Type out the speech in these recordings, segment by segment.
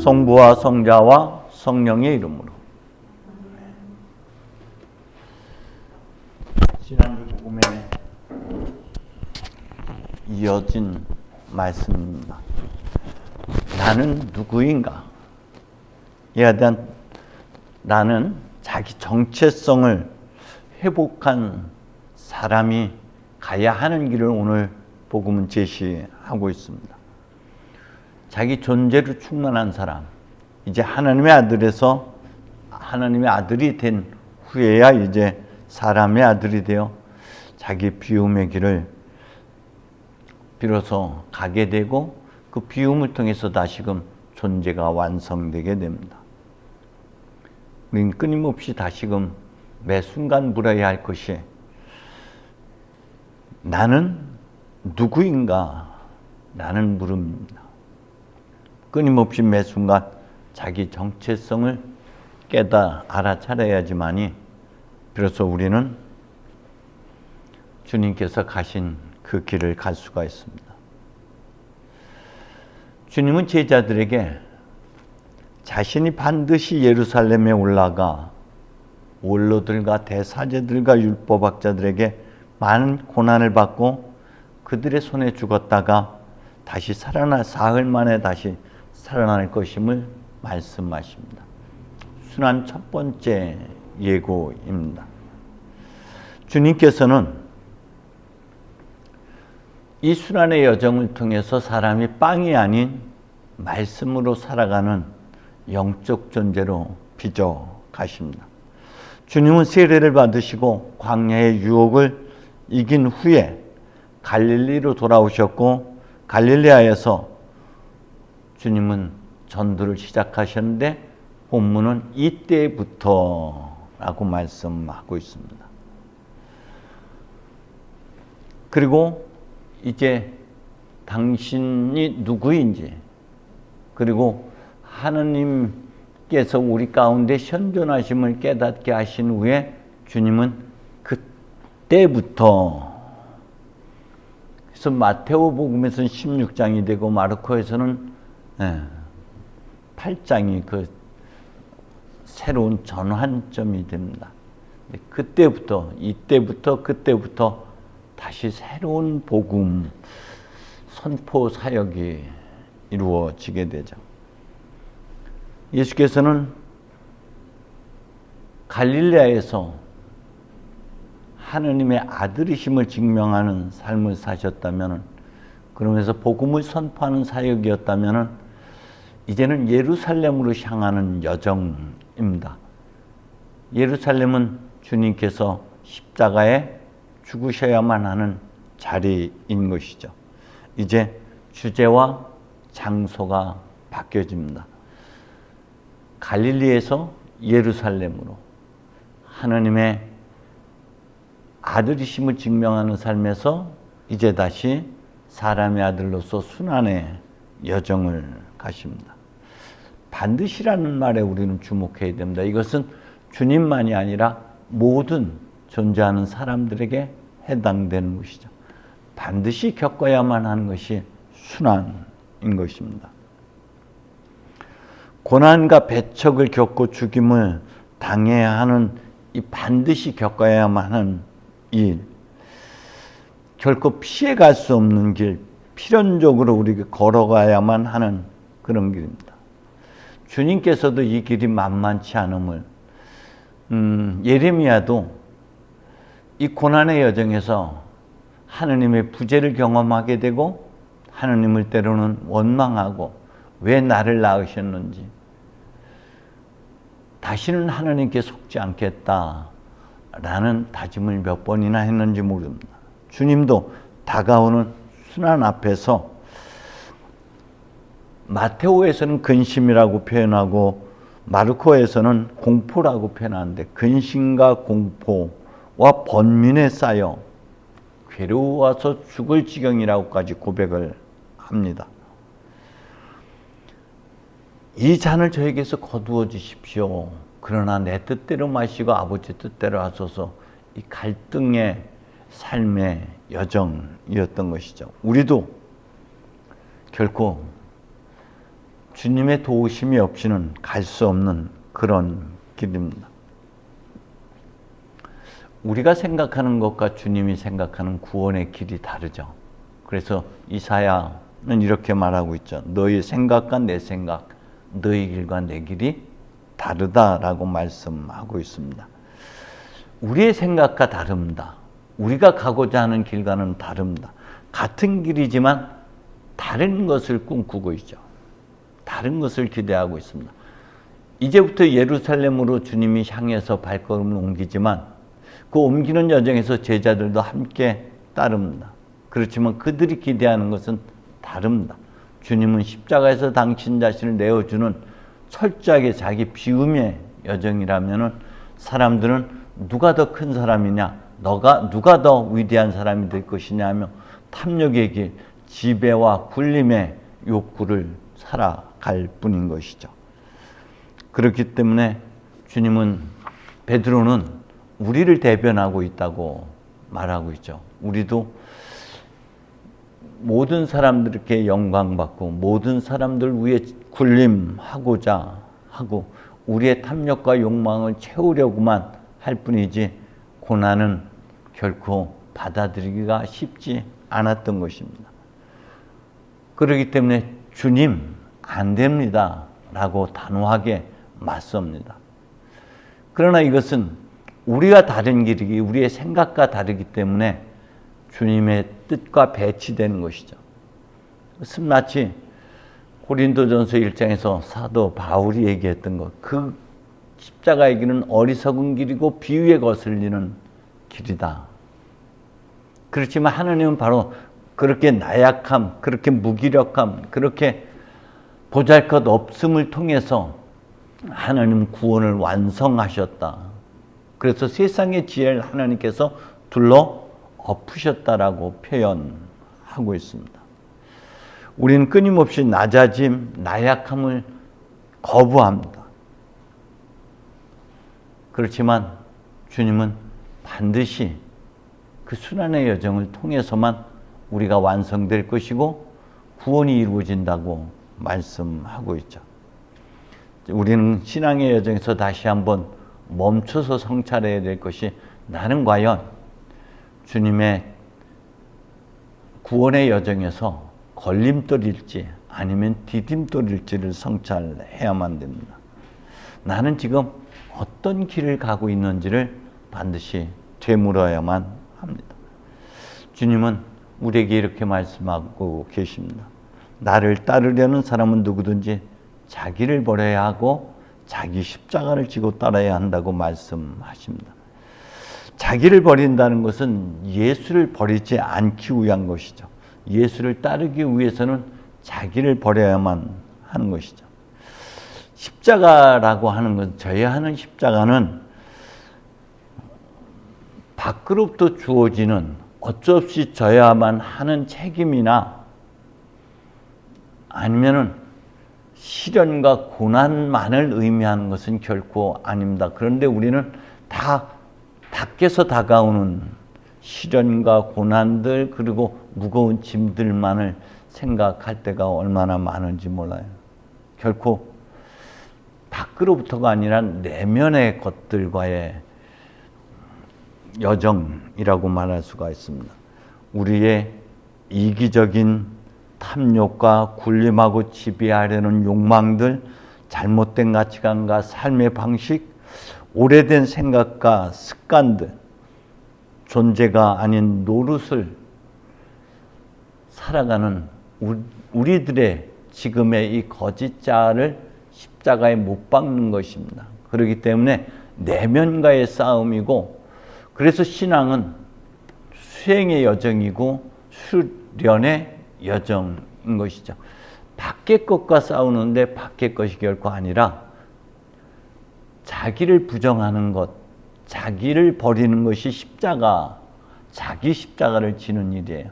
성부와 성자와 성령의 이름으로. 지난주 복음에 이어진 말씀입니다. 나는 누구인가? 이에 대한 나는 자기 정체성을 회복한 사람이 가야 하는 길을 오늘 복음은 제시하고 있습니다. 자기 존재로 충만한 사람, 이제 하나님의 아들에서 하나님의 아들이 된 후에야 이제 사람의 아들이 되어 자기 비움의 길을 비로소 가게 되고 그 비움을 통해서 다시금 존재가 완성되게 됩니다. 우리는 끊임없이 다시금 매 순간 물어야 할 것이 나는 누구인가? 라는 물음입니다. 끊임없이 매 순간 자기 정체성을 알아차려야지만이 비로소 우리는 주님께서 가신 그 길을 갈 수가 있습니다. 주님은 제자들에게 자신이 반드시 예루살렘에 올라가 원로들과 대사제들과 율법학자들에게 많은 고난을 받고 그들의 손에 죽었다가 다시 사흘 만에 다시 살아날 것임을 말씀하십니다. 순환 첫 번째 예고입니다. 주님께서는 이 순환의 여정을 통해서 사람이 빵이 아닌 말씀으로 살아가는 영적 존재로 빚어 가십니다. 주님은 세례를 받으시고 광야의 유혹을 이긴 후에 갈릴리로 돌아오셨고 갈릴레아에서 주님은 전도를 시작하셨는데 본문은 이때부터라고 말씀하고 있습니다. 그리고 이제 당신이 누구인지 그리고 하느님께서 우리 가운데 현존하심을 깨닫게 하신 후에 주님은 그때부터 그래서 마태오복음에서는 16장이 되고 마르코에서는 8장이 그 새로운 전환점이 됩니다. 그때부터 그때부터 다시 새로운 복음 선포 사역이 이루어지게 되죠. 예수께서는 갈릴레아에서 하느님의 아들이심을 증명하는 삶을 사셨다면, 그러면서 복음을 선포하는 사역이었다면 이제는 예루살렘으로 향하는 여정입니다. 예루살렘은 주님께서 십자가에 죽으셔야만 하는 자리인 것이죠. 이제 주제와 장소가 바뀌어집니다. 갈릴리에서 예루살렘으로 하나님의 아들이심을 증명하는 삶에서 이제 다시 사람의 아들로서 순환의 여정을 가십니다. 반드시라는 말에 우리는 주목해야 됩니다. 이것은 주님만이 아니라 모든 존재하는 사람들에게 해당되는 것이죠. 반드시 겪어야만 하는 것이 순환인 것입니다. 고난과 배척을 겪고 죽임을 당해야 하는 이 반드시 겪어야만 하는 일, 결코 피해갈 수 없는 길, 필연적으로 우리가 걸어가야만 하는 그런 길입니다. 주님께서도 이 길이 만만치 않음을 예레미야도 이 고난의 여정에서 하느님의 부재를 경험하게 되고 하느님을 때로는 원망하고 왜 나를 낳으셨는지 다시는 하느님께 속지 않겠다라는 다짐을 몇 번이나 했는지 모릅니다. 주님도 다가오는 순환 앞에서 마테오에서는 근심이라고 표현하고 마르코에서는 공포라고 표현하는데 근심과 공포와 번민에 쌓여 괴로워서 죽을 지경이라고까지 고백을 합니다. 이 잔을 저에게서 거두어 주십시오. 그러나 내 뜻대로 마시고 아버지 뜻대로 하소서. 이 갈등의 삶의 여정이었던 것이죠. 우리도 결코 주님의 도우심이 없이는 갈 수 없는 그런 길입니다. 우리가 생각하는 것과 주님이 생각하는 구원의 길이 다르죠. 그래서 이사야는 이렇게 말하고 있죠. 너희 생각과 내 생각, 너희 길과 내 길이 다르다라고 말씀하고 있습니다. 우리의 생각과 다릅니다. 우리가 가고자 하는 길과는 다릅니다. 같은 길이지만 다른 것을 꿈꾸고 있죠. 다른 것을 기대하고 있습니다. 이제부터 예루살렘으로 주님이 향해서 발걸음을 옮기지만 그 옮기는 여정에서 제자들도 함께 따릅니다. 그렇지만 그들이 기대하는 것은 다릅니다. 주님은 십자가에서 당신 자신을 내어주는 철저하게 자기 비움의 여정이라면 사람들은 누가 더 큰 사람이냐, 누가 더 위대한 사람이 될 것이냐 하며 탐욕의 길, 지배와 굴림의 욕구를 살아갈 뿐인 것이죠. 그렇기 때문에 베드로는 우리를 대변하고 있다고 말하고 있죠. 우리도 모든 사람들께 영광받고 모든 사람들 위에 군림하고자 하고 우리의 탐욕과 욕망을 채우려고만 할 뿐이지 고난은 결코 받아들이기가 쉽지 않았던 것입니다. 그렇기 때문에 주님 안 됩니다 라고 단호하게 맞섭니다. 그러나 이것은 우리가 다른 길이기, 우리의 생각과 다르기 때문에 주님의 뜻과 배치되는 것이죠. 그것은 마치 고린도전서 1장에서 사도 바울이 얘기했던 것, 그 십자가의 길은 어리석은 길이고 비위에 거슬리는 길이다. 그렇지만 하나님은 바로 그렇게 나약함, 그렇게 무기력함, 그렇게 보잘것 없음을 통해서 하나님 구원을 완성하셨다. 그래서 세상의 지혜를 하나님께서 둘러 엎으셨다라고 표현하고 있습니다. 우리는 끊임없이 낮아짐, 나약함을 거부합니다. 그렇지만 주님은 반드시 그 순환의 여정을 통해서만 우리가 완성될 것이고 구원이 이루어진다고 말씀하고 있죠. 우리는 신앙의 여정에서 다시 한번 멈춰서 성찰해야 될 것이 나는 과연 주님의 구원의 여정에서 걸림돌일지 아니면 디딤돌일지를 성찰해야만 됩니다. 나는 지금 어떤 길을 가고 있는지를 반드시 되물어야만 합니다. 주님은 우리에게 이렇게 말씀하고 계십니다. 나를 따르려는 사람은 누구든지 자기를 버려야 하고 자기 십자가를 지고 따라야 한다고 말씀하십니다. 자기를 버린다는 것은 예수를 버리지 않기 위한 것이죠. 예수를 따르기 위해서는 자기를 버려야만 하는 것이죠. 십자가라고 하는 것, 져야 하는 십자가는 밖으로부터 주어지는 어쩔 수 없이 져야만 하는 책임이나 아니면은 시련과 고난만을 의미하는 것은 결코 아닙니다. 그런데 우리는 다 밖에서 다가오는 시련과 고난들 그리고 무거운 짐들만을 생각할 때가 얼마나 많은지 몰라요. 결코 밖으로부터가 아니라 내면의 것들과의 여정이라고 말할 수가 있습니다. 우리의 이기적인 탐욕과 군림하고 지배하려는 욕망들, 잘못된 가치관과 삶의 방식, 오래된 생각과 습관들, 존재가 아닌 노릇을 살아가는 우리들의 지금의 이 거짓자를 십자가에 못 박는 것입니다. 그렇기 때문에 내면과의 싸움이고, 그래서 신앙은 수행의 여정이고 수련의 여정인 것이죠. 밖의 것과 싸우는데 밖의 것이 결코 아니라 자기를 부정하는 것, 자기를 버리는 것이 십자가, 자기 십자가를 지는 일이에요.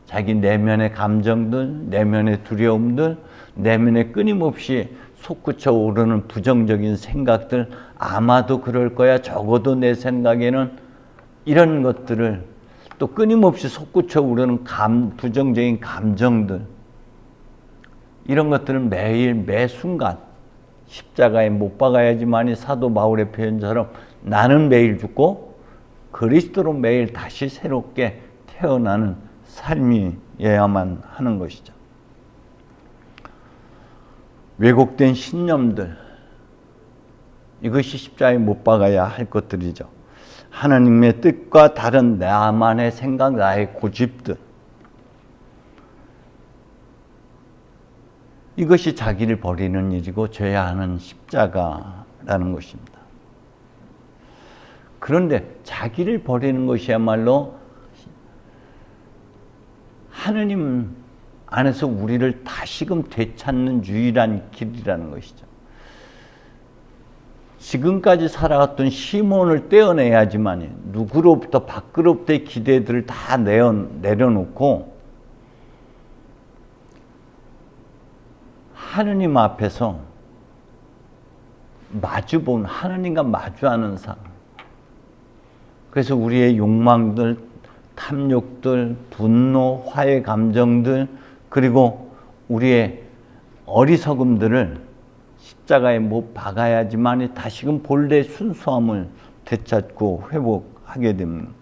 자기 내면의 감정들, 내면의 두려움들, 내면에 끊임없이 솟구쳐 오르는 부정적인 생각들, 아마도 그럴 거야, 적어도 내 생각에는 이런 것들을 또 끊임없이 솟구쳐 오르는 부정적인 감정들, 이런 것들을 매일 매 순간 십자가에 못 박아야지만이 사도 바울의 표현처럼 나는 매일 죽고 그리스도로 매일 다시 새롭게 태어나는 삶이어야만 하는 것이죠. 왜곡된 신념들, 이것이 십자가에 못 박아야 할 것들이죠. 하나님의 뜻과 다른 나만의 생각, 나의 고집들, 이것이 자기를 버리는 일이고 져야 하는 십자가라는 것입니다. 그런데 자기를 버리는 것이야말로 하느님 안에서 우리를 다시금 되찾는 유일한 길이라는 것이죠. 지금까지 살아왔던 시몬을 떼어내야지만 누구로부터 밖으로부터의 기대들을 다 내려놓고 하느님 앞에서 마주본 하느님과 마주하는 삶. 그래서 우리의 욕망들, 탐욕들, 분노, 화해 감정들, 그리고 우리의 어리석음들을 십자가에 못 박아야지만 다시금 본래 순수함을 되찾고 회복하게 됩니다.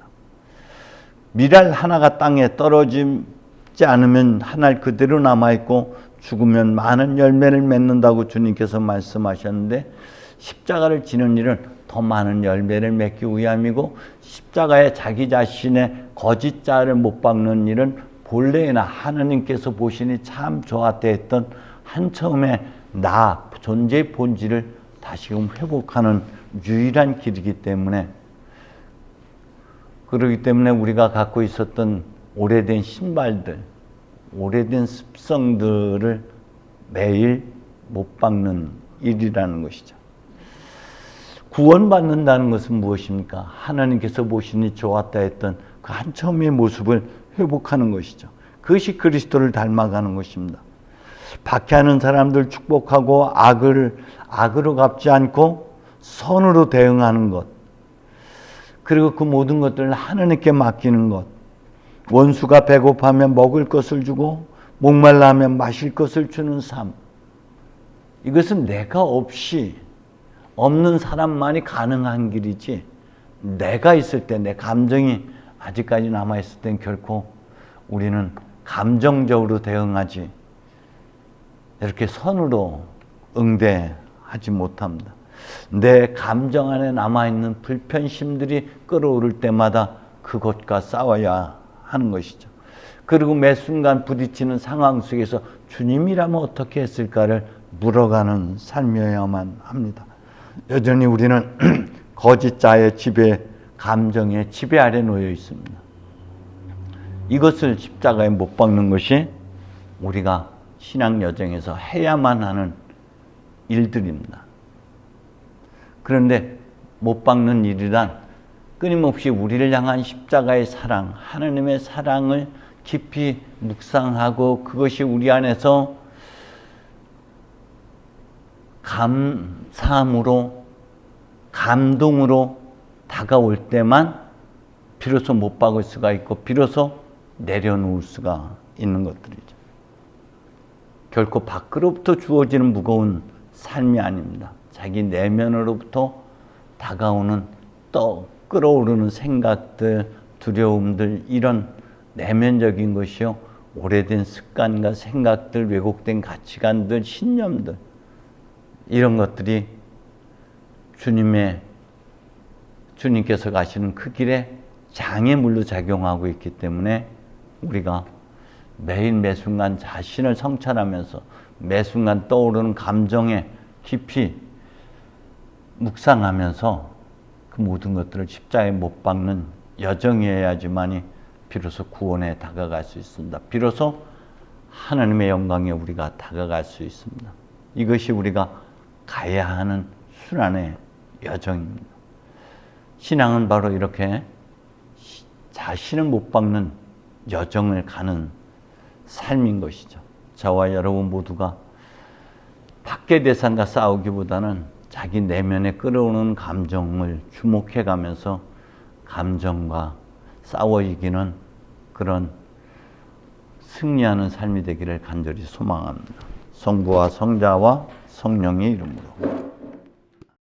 밀알 하나가 땅에 떨어지지 않으면 한 알 그대로 남아있고 죽으면 많은 열매를 맺는다고 주님께서 말씀하셨는데, 십자가를 지는 일은 더 많은 열매를 맺기 위함이고 십자가에 자기 자신의 거짓 자를 못 박는 일은 본래나 하느님께서 보시니 참 좋았다 했던 한 처음에 나 존재의 본질을 다시금 회복하는 유일한 길이기 때문에, 그렇기 때문에 우리가 갖고 있었던 오래된 신발들, 오래된 습성들을 매일 못 박는 일이라는 것이죠. 구원받는다는 것은 무엇입니까? 하나님께서 보시니 좋았다 했던 그 한 처음의 모습을 회복하는 것이죠. 그것이 그리스도를 닮아가는 것입니다. 박해하는 사람들 축복하고 악으로 갚지 않고 선으로 대응하는 것, 그리고 그 모든 것들을 하나님께 맡기는 것, 원수가 배고파면 먹을 것을 주고 목말라 하면 마실 것을 주는 삶, 이것은 내가 없이 없는 사람만이 가능한 길이지, 내가 있을 때, 내 감정이 아직까지 남아있을 땐 결코 우리는 감정적으로 대응하지 이렇게 선으로 응대하지 못합니다. 내 감정 안에 남아있는 불편심들이 끌어오를 때마다 그것과 싸워야 하는 것이죠. 그리고 매 순간 부딪히는 상황 속에서 주님이라면 어떻게 했을까를 물어가는 삶이어야만 합니다. 여전히 우리는 거짓자의 지배, 감정의 지배 아래 놓여 있습니다. 이것을 십자가에 못 박는 것이 우리가 신앙 여정에서 해야만 하는 일들입니다. 그런데 못 박는 일이란 끊임없이 우리를 향한 십자가의 사랑, 하나님의 사랑을 깊이 묵상하고 그것이 우리 안에서 감사함으로, 감동으로 다가올 때만 비로소 못 박을 수가 있고 비로소 내려놓을 수가 있는 것들이죠. 결코 밖으로부터 주어지는 무거운 삶이 아닙니다. 자기 내면으로부터 다가오는 또 끌어오르는 생각들, 두려움들, 이런 내면적인 것이요, 오래된 습관과 생각들, 왜곡된 가치관들, 신념들, 이런 것들이 주님께서 가시는 그 길에 장애물로 작용하고 있기 때문에 우리가 매일 매 순간 자신을 성찰하면서 매 순간 떠오르는 감정에 깊이 묵상하면서 그 모든 것들을 십자가에 못 박는 여정이어야지만이 비로소 구원에 다가갈 수 있습니다. 비로소 하나님의 영광에 우리가 다가갈 수 있습니다. 이것이 우리가 가야 하는 순환의 여정입니다. 신앙은 바로 이렇게 자신을 못 박는 여정을 가는 삶인 것이죠. 저와 여러분 모두가 밖의 대상과 싸우기보다는 자기 내면에 끌어오는 감정을 주목해 가면서 감정과 싸워 이기는 그런 승리하는 삶이 되기를 간절히 소망합니다. 성부와 성자와 성령의 이름으로.